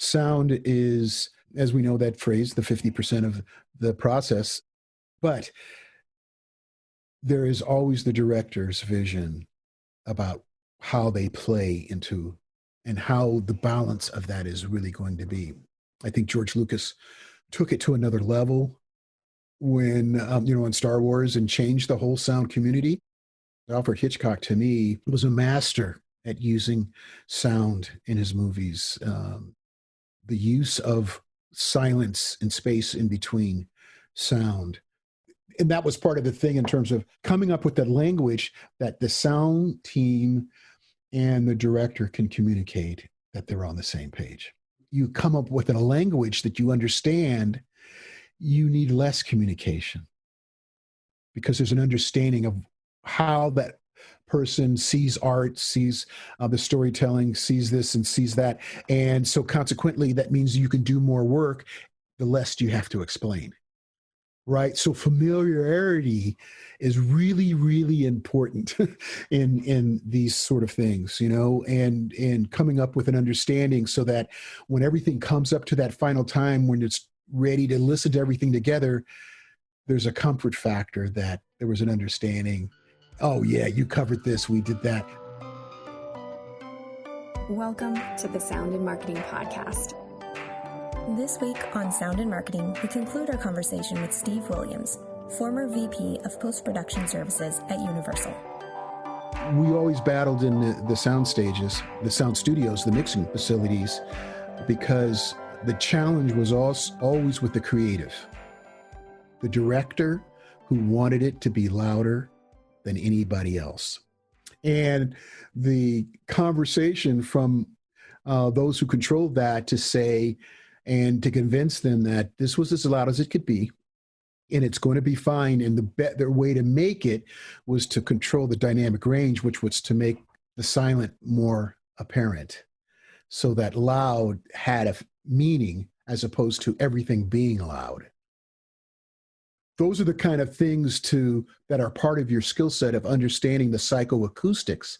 Sound is, as we know that phrase, the 50% of the process, but there is always the director's vision about how they play into and how the balance of that is really going to be. I think George Lucas took it to another level when, in Star Wars and changed the whole sound community. Alfred Hitchcock, to me, was a master at using sound in his movies. The use of silence and space in between sound. And that was part of the thing in terms of coming up with the language that the sound team and the director can communicate that they're on the same page. You come up with a language that you understand, you need less communication because there's an understanding of how that person sees art, sees the storytelling, sees this and sees that. And so consequently, that means you can do more work, the less you have to explain. Right. So familiarity is really, really important in these sort of things, and coming up with an understanding so that when everything comes up to that final time, when it's ready to listen to everything together, there's a comfort factor that there was an understanding. Oh, yeah, you covered this. We did that. Welcome to the Sound and Marketing Podcast. This week on Sound and Marketing, we conclude our conversation with Steve Williams, former VP of Post-Production Services at Universal. We always battled in the sound stages, the sound studios, the mixing facilities, because the challenge was always with the creative. The director who wanted it to be louder than anybody else. And the conversation from those who controlled that to say, and to convince them that this was as loud as it could be, and it's going to be fine. And the better way to make it was to control the dynamic range, which was to make the silent more apparent, so that loud had a meaning as opposed to everything being loud. Those are the kind of things that are part of your skill set of understanding the psychoacoustics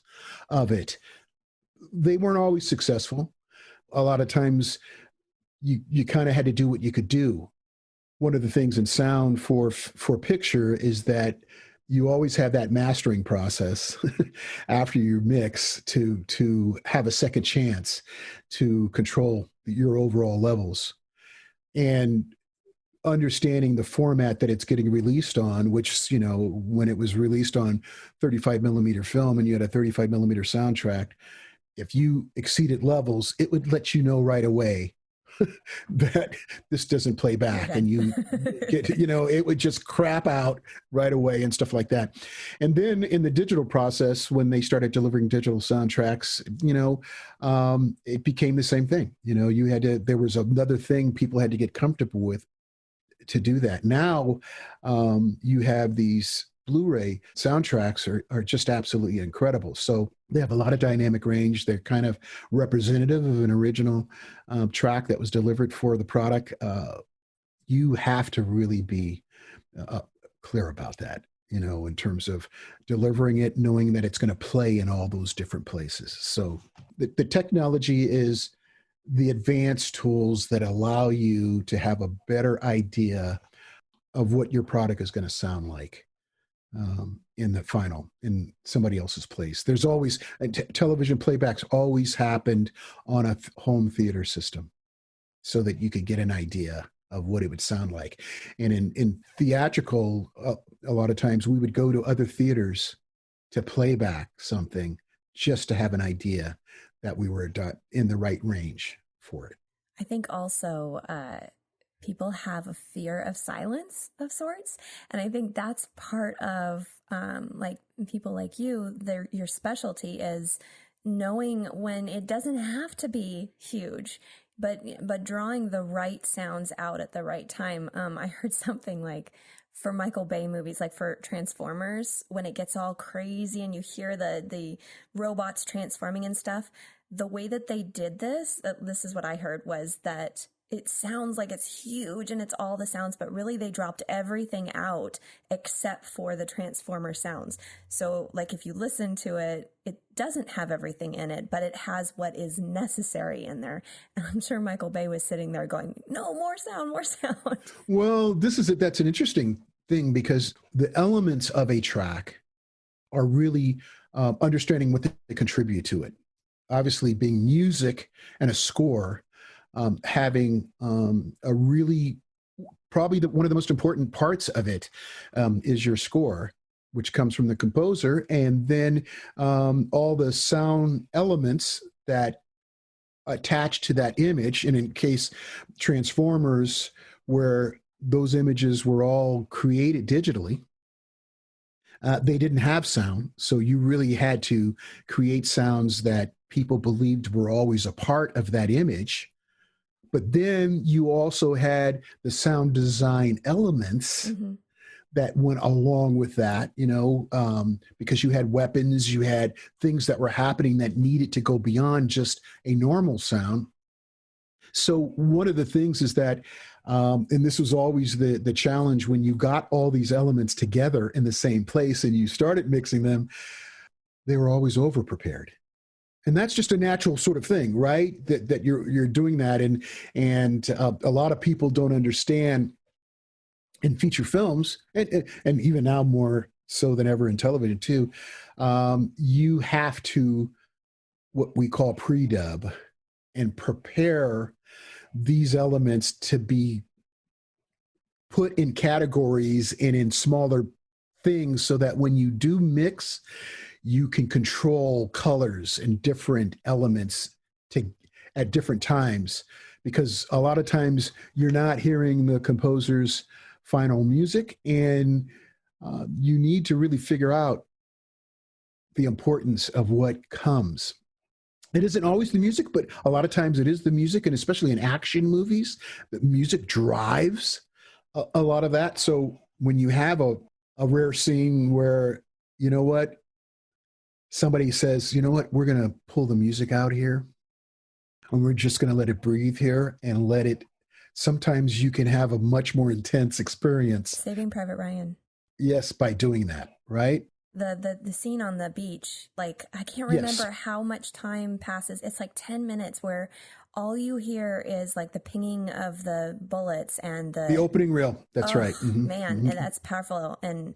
of it. They weren't always successful. A lot of times you kind of had to do what you could do. One of the things in sound for picture is that you always have that mastering process after you mix to have a second chance to control your overall levels. And understanding the format that it's getting released on, which, when it was released on 35 millimeter film and you had a 35 millimeter soundtrack, if you exceeded levels, it would let you know right away that this doesn't play back, and you get, it would just crap out right away and stuff like that. And then in the digital process, when they started delivering digital soundtracks, it became the same thing. There was another thing people had to get comfortable with to do that. Now you have these Blu-ray soundtracks are just absolutely incredible. So they have a lot of dynamic range. They're kind of representative of an original track that was delivered for the product. You have to really be clear about that, in terms of delivering it, knowing that it's going to play in all those different places. So the technology is the advanced tools that allow you to have a better idea of what your product is going to sound like in somebody else's place. There's always television playbacks always happened on a home theater system so that you could get an idea of what it would sound like. And in theatrical, a lot of times we would go to other theaters to play back something just to have an idea that we were in the right range for it. I think also people have a fear of silence of sorts. And I think that's part of like people like you, your specialty is knowing when it doesn't have to be huge, but drawing the right sounds out at the right time. I heard something like for Michael Bay movies, like for Transformers, when it gets all crazy and you hear the robots transforming and stuff, the way that they did this is what I heard, was that it sounds like it's huge and it's all the sounds, but really they dropped everything out except for the transformer sounds. So like if you listen to it, it doesn't have everything in it, but it has what is necessary in there. And I'm sure Michael Bay was sitting there going, no, more sound, more sound. Well, that's an interesting thing, because the elements of a track are really understanding what they contribute to it. Obviously, being music and a score, having a really, probably one of the most important parts of it is your score, which comes from the composer, and then all the sound elements that attach to that image. And in case Transformers, where those images were all created digitally, they didn't have sound. So you really had to create sounds that people believed were always a part of that image. But then you also had the sound design elements that went along with that, because you had weapons, you had things that were happening that needed to go beyond just a normal sound. So one of the things is that, and this was always the challenge when you got all these elements together in the same place and you started mixing them, they were always over prepared. And that's just a natural sort of thing, right? That you're doing that, and a lot of people don't understand in feature films, and even now more so than ever in television too. You have to, what we call pre-dub, and prepare these elements to be put in categories and in smaller things, so that when you do mix, you can control colors and different elements at different times, because a lot of times you're not hearing the composer's final music, and you need to really figure out the importance of what comes. It isn't always the music, but a lot of times it is the music, and especially in action movies, the music drives a lot of that. So when you have a rare scene where, somebody says, we're going to pull the music out here, and we're just going to let it breathe here and let it, sometimes you can have a much more intense experience. Saving Private Ryan. Yes, by doing that, right? The scene on the beach, like, I can't remember how much time passes. It's like 10 minutes where all you hear is like the pinging of the bullets and the opening reel. That's right. Mm-hmm. Man, and that's powerful. And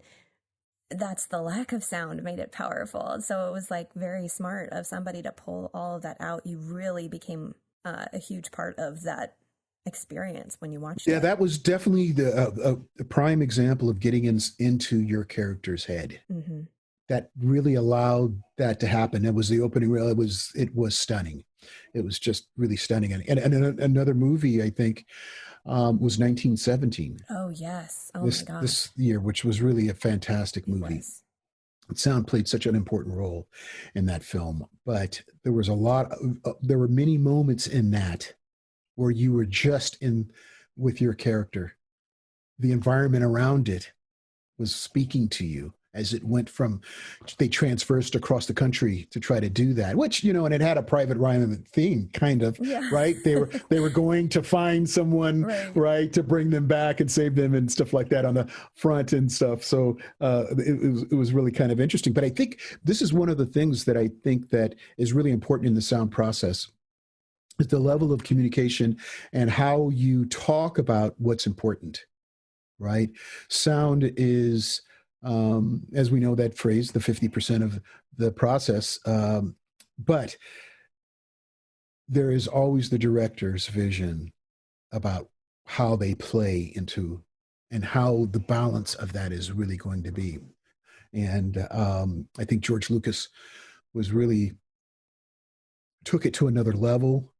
that's the lack of sound made it powerful. So it was like very smart of somebody to pull all of that out. You really became a huge part of that experience when you watched it. Yeah, that was definitely the prime example of getting into your character's head. Mm-hmm. That really allowed that to happen. It was the opening reel. It was stunning. It was just really stunning. And another movie, I think, was 1917. Oh, yes. Oh, my gosh. This year, which was really a fantastic movie. Sound played such an important role in that film. But there was there were many moments in that where you were just in with your character. The environment around it was speaking to you as it went from, they transversed across the country to try to do that, which, and it had a Private Ryan theme, kind of, right? They were going to find someone, right, to bring them back and save them and stuff like that on the front and stuff. So it was really kind of interesting. But I think this is one of the things that I think that is really important in the sound process, is the level of communication and how you talk about what's important, right? Sound is, as we know that phrase, the 50% of the process. But there is always the director's vision about how they play into, and how the balance of that is really going to be. And I think George Lucas was really took it to another level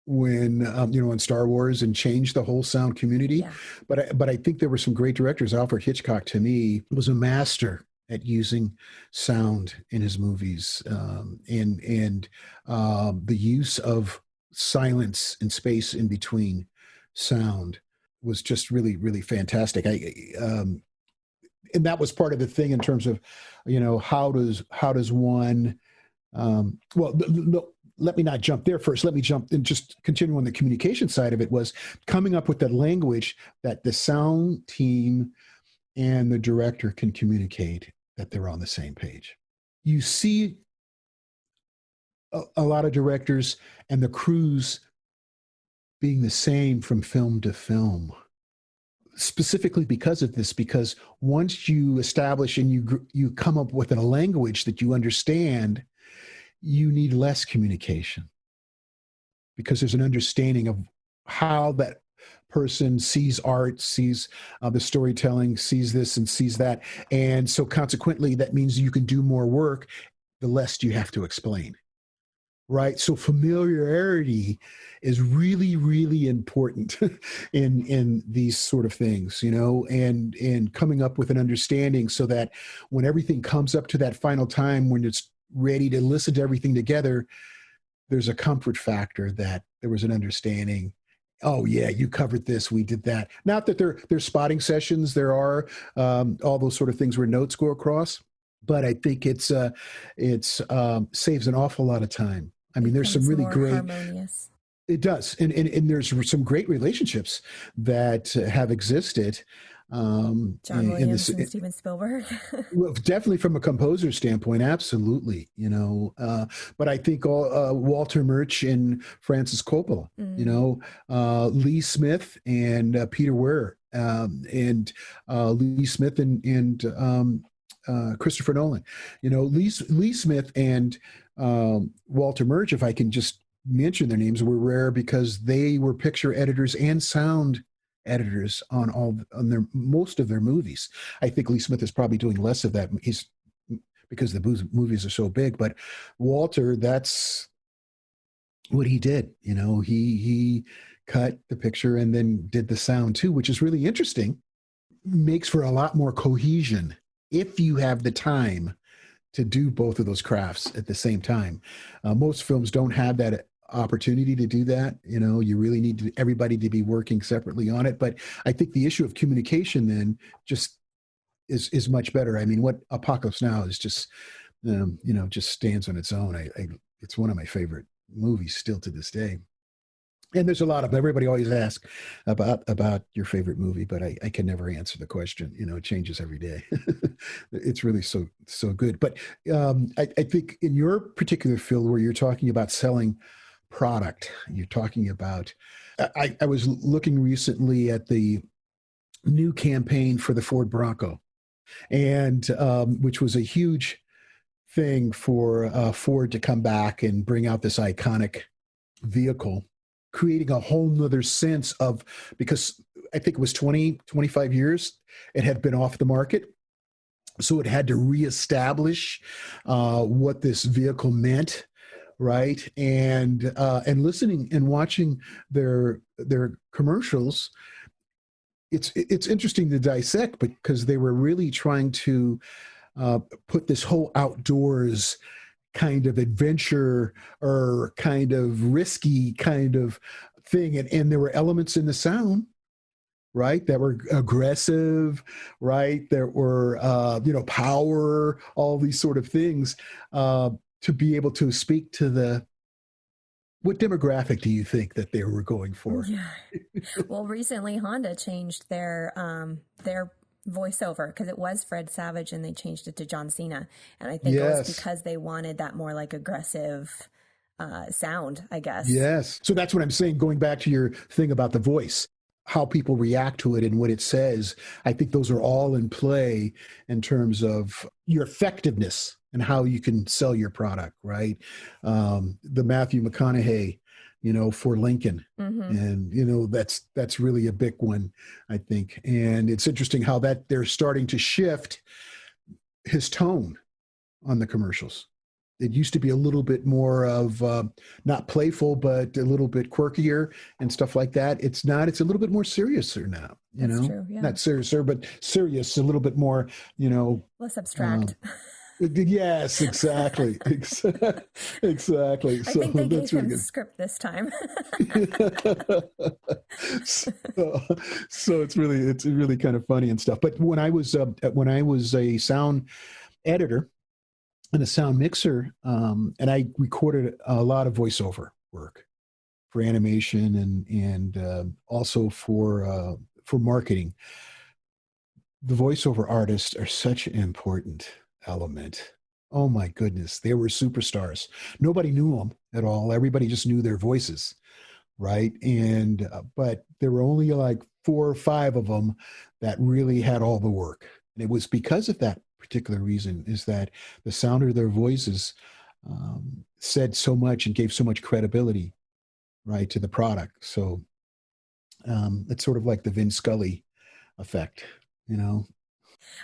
when in Star Wars, and changed the whole sound community. But I think there were some great directors. Alfred Hitchcock, to me, was a master at using sound in his movies, and the use of silence and space in between sound was just really, really fantastic. And that was part of the thing in terms of, how does one let me not jump there first. Let me jump and just continue on the communication side of it, was coming up with that language that the sound team and the director can communicate, that they're on the same page. You see a lot of directors and the crews being the same from film to film, specifically because of this, because once you establish and you come up with a language that you understand, you need less communication, because there's an understanding of how that person sees art, sees the storytelling, sees this and sees that. And so consequently, that means you can do more work, the less you have to explain. Right. So familiarity is really, really important in these sort of things, and coming up with an understanding so that when everything comes up to that final time, when it's ready to listen to everything together, there's a comfort factor that there was an understanding. Oh yeah, you covered this, we did that. Not that there's spotting sessions, there are all those sort of things where notes go across, but I think it's saves an awful lot of time. I mean, there's some really great, harmonious. It does. And there's some great relationships that have existed. John Williams and Steven Spielberg. Well, definitely from a composer standpoint, absolutely. But I think Walter Murch and Francis Coppola, Lee Smith and Peter Weir, and Lee Smith and Christopher Nolan. Lee Smith and Walter Murch, if I can just mention their names, were rare because they were picture editors and sound editors on most of their movies. I think Lee Smith is probably doing less of that. Because the movies are so big, but Walter, that's what he did. He cut the picture and then did the sound too, which is really interesting. Makes for a lot more cohesion if you have the time to do both of those crafts at the same time. Most films don't have that opportunity to do that. You really need everybody to be working separately on it. But I think the issue of communication then just is much better. I mean, what Apocalypse Now is just, just stands on its own. It's one of my favorite movies still to this day. And there's a lot of, everybody always asks about your favorite movie, but I can never answer the question. It changes every day. It's really so good. But I think in your particular field where you're talking about selling product, you're talking about, I was looking recently at the new campaign for the Ford Bronco, and which was a huge thing for Ford to come back and bring out this iconic vehicle, creating a whole nother sense of, because I think it was 25 years it had been off the market. So it had to reestablish what this vehicle meant, right? And listening and watching their commercials, it's interesting to dissect, because they were really trying to put this whole outdoors kind of adventure or kind of risky kind of thing. And there were elements in the sound, right, that were aggressive, right, that were, power, all these sort of things, to be able to speak to what demographic do you think that they were going for? Yeah. Well, recently Honda changed their voiceover, because it was Fred Savage and they changed it to John Cena, and I think it was because they wanted that more like aggressive sound, I guess. Yes. So that's what I'm saying, going back to your thing about the voice, how people react to it and what it says. I think those are all in play in terms of your effectiveness and how you can sell your product, right? The Matthew McConaughey, for Lincoln. Mm-hmm. And, that's really a big one, I think. And it's interesting how that they're starting to shift his tone on the commercials. It used to be a little bit more of not playful, but a little bit quirkier and stuff like that. It's not. It's a little bit more seriouser now. That's true, yeah. Not seriouser, but serious. A little bit more. Less abstract. Yes, exactly. Exactly. I think they gave him script this time. So it's really kind of funny and stuff. But when I was a sound editor, and a sound mixer, and I recorded a lot of voiceover work for animation and also for marketing. The voiceover artists are such an important element. Oh my goodness, they were superstars. Nobody knew them at all. Everybody just knew their voices, right? And but there were only like 4 or 5 of them that really had all the work. And it was because of that particular reason is that the sound of their voices said so much and gave so much credibility, right, to the product. So it's sort of like the Vin Scully effect, you know.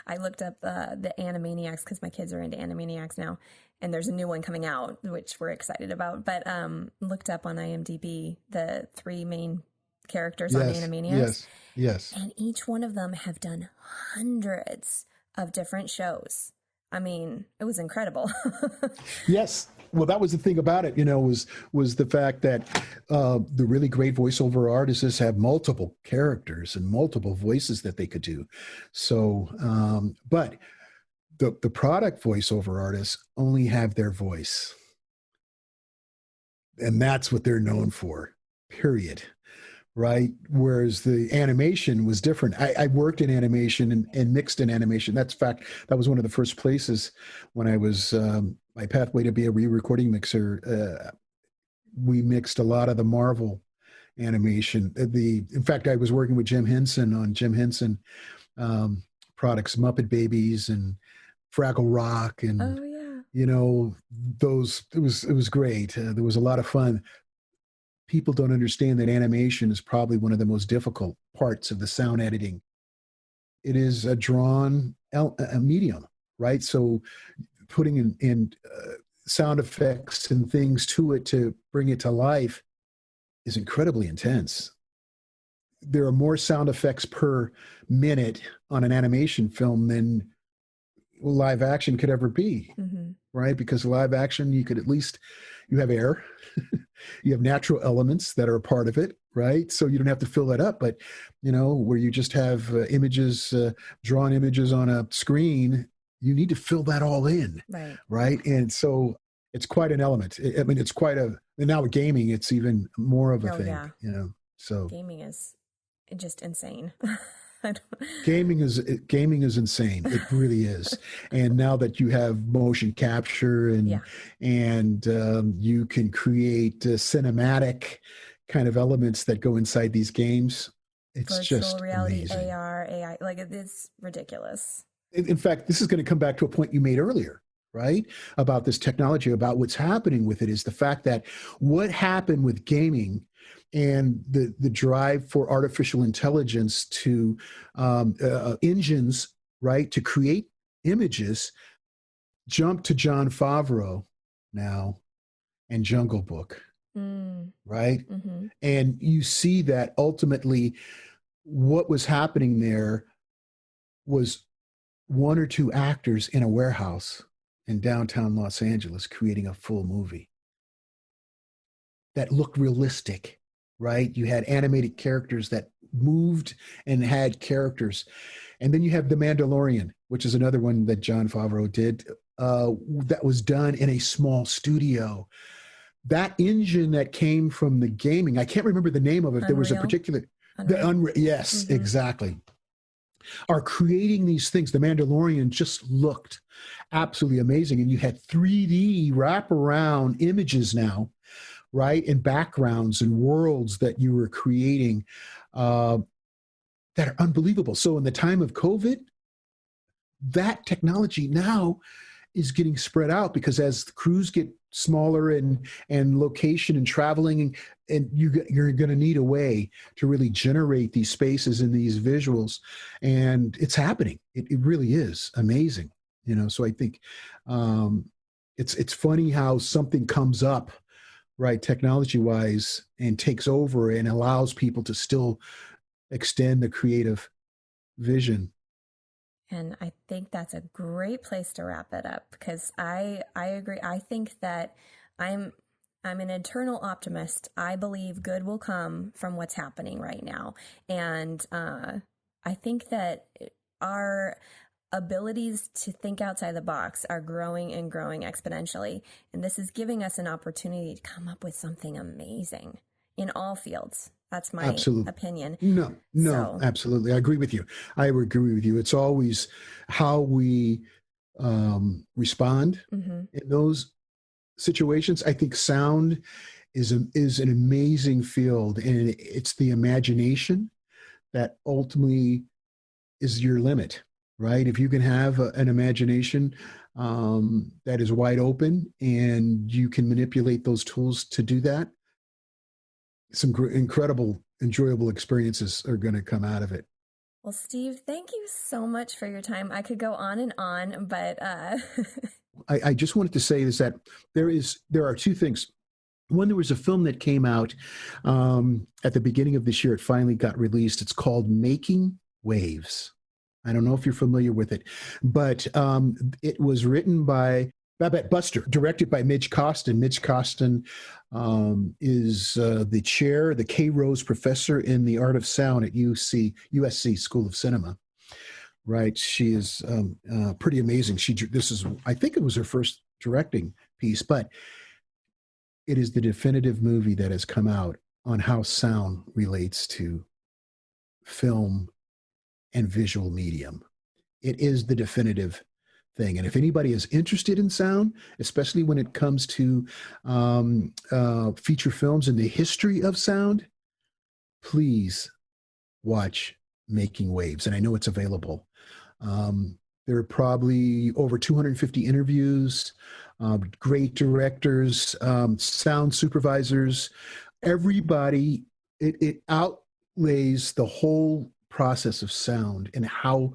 I looked up the Animaniacs because my kids are into Animaniacs now, and there's a new one coming out, which we're excited about. But looked up on IMDb the 3 main characters on Yes, Animaniacs, yes, yes. and each one of them have done hundreds of different shows. I mean, it was incredible. Yes. Well, that was the thing about it, was the fact that the really great voiceover artists have multiple characters and multiple voices that they could do. So, but the product voiceover artists only have their voice, and that's what they're known for. Period. Right. Whereas the animation was different. I worked in animation and mixed in animation. That's fact. That was one of the first places when I was my pathway to be a re-recording mixer. We mixed a lot of the Marvel animation. In fact, I was working with Jim Henson on Jim Henson products, Muppet Babies and Fraggle Rock, and Oh yeah. those. It was great. There was a lot of fun. People don't understand that animation is probably one of the most difficult parts of the sound editing. It is a drawn a medium, right? So putting in sound effects and things to it to bring it to life is incredibly intense. There are more sound effects per minute on an animation film than live action could ever be, right? Because live action, you have air, you have natural elements that are a part of it, right? So you don't have to fill that up. But where you just have images, drawn images on a screen, you need to fill that all in, right? And so it's quite an element. I mean, it's quite and now with gaming, it's even more of a thing. Yeah. So gaming is just insane. Gaming is insane. It really is. And now that you have motion capture and you can create cinematic kind of elements that go inside these games, it's virtual just reality, amazing. AR, AI, like it's ridiculous. In fact, this is going to come back to a point you made earlier, right? About this technology, about what's happening with it, is the fact that what happened with gaming and the drive for artificial intelligence to engines, right, to create images, jump to Jon Favreau now and Jungle Book, right? And you see that ultimately what was happening there was 1 or 2 actors in a warehouse in downtown Los Angeles creating a full movie that looked realistic, right? You had animated characters that moved and had characters. And then you have The Mandalorian, which is another one that Jon Favreau did, that was done in a small studio. That engine that came from the gaming, I can't remember the name of it. Unreal. There was a particular, yes, exactly, are creating these things. The Mandalorian just looked absolutely amazing. And you had 3D wraparound images now, right? And backgrounds and worlds that you were creating that are unbelievable. So in the time of COVID, that technology now is getting spread out, because as the crews get smaller and location and traveling, and you're going to need a way to really generate these spaces and these visuals, and it's happening. It really is amazing, So I think it's funny how something comes up, right, technology wise, and takes over and allows people to still extend the creative vision. And I think that's a great place to wrap it up, because I agree. I think that I'm an eternal optimist. I believe good will come from what's happening right now. And I think that abilities to think outside the box are growing and growing exponentially. And this is giving us an opportunity to come up with something amazing in all fields. That's my opinion. No, So, absolutely. I agree with you. It's always how we respond in those situations. I think sound is an amazing field, and it's the imagination that ultimately is your limit, right? If you can have an imagination that is wide open and you can manipulate those tools to do that, some incredible, enjoyable experiences are going to come out of it. Well, Steve, thank you so much for your time. I could go on and on, but I just wanted to say is that there are two things. One, there was a film that came out at the beginning of this year. It finally got released. It's called Making Waves. I don't know if you're familiar with it, but it was written by Babette Buster, directed by Midge Costin. Midge Costin is the chair, the K. Rose professor in the art of sound at USC School of Cinema. Right, she is pretty amazing. I think it was her first directing piece, but it is the definitive movie that has come out on how sound relates to film and visual medium. It is the definitive thing. And if anybody is interested in sound, especially when it comes to feature films and the history of sound, please watch Making Waves. And I know it's available. There are probably over 250 interviews, great directors, sound supervisors, everybody. It outlays the whole process of sound and how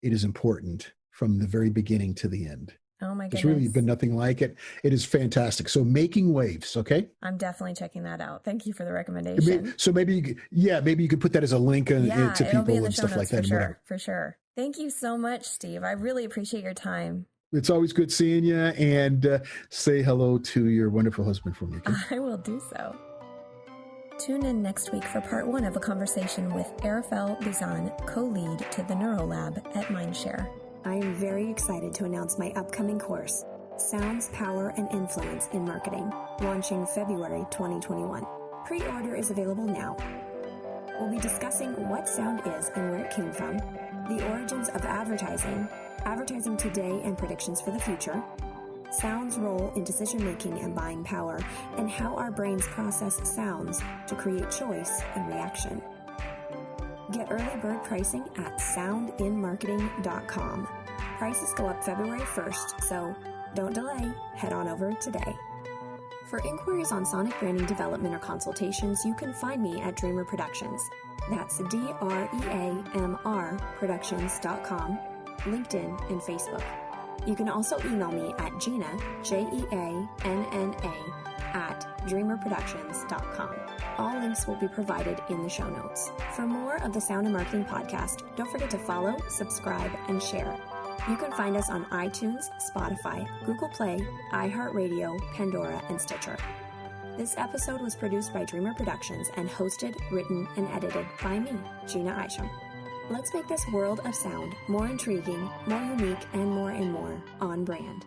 it is important from the very beginning to the end. Oh my goodness. There's really been nothing like it. It is fantastic. So Making Waves, okay? I'm definitely checking that out. Thank you for the recommendation. So maybe you could put that as a link to people and stuff like that. For sure. Thank you so much, Steve. I really appreciate your time. It's always good seeing you, and say hello to your wonderful husband for me. Okay? I will do so. Tune in next week for part 1 of a conversation with Arafel Bizan, co-lead to the NeuroLab at Mindshare. I am very excited to announce my upcoming course, Sounds, Power, and Influence in Marketing, launching February 2021. Pre-order is available now. We'll be discussing what sound is and where it came from, the origins of advertising, advertising today and predictions for the future, sound's role in decision-making and buying power, and how our brains process sounds to create choice and reaction. Get early bird pricing at soundinmarketing.com. Prices go up February 1st, so don't delay. Head on over today. For inquiries on sonic branding development or consultations, you can find me at Dreamr Productions. That's DREAMR Productions.com, LinkedIn, and Facebook. You can also email me at Jeanna, JEANNA, at dreamrproductions.com. All links will be provided in the show notes. For more of the Sound and Marketing Podcast, don't forget to follow, subscribe, and share. You can find us on iTunes, Spotify, Google Play, iHeartRadio, Pandora, and Stitcher. This episode was produced by Dreamr Productions and hosted, written, and edited by me, Jeanna Isham. Let's make this world of sound more intriguing, more unique, and more on brand.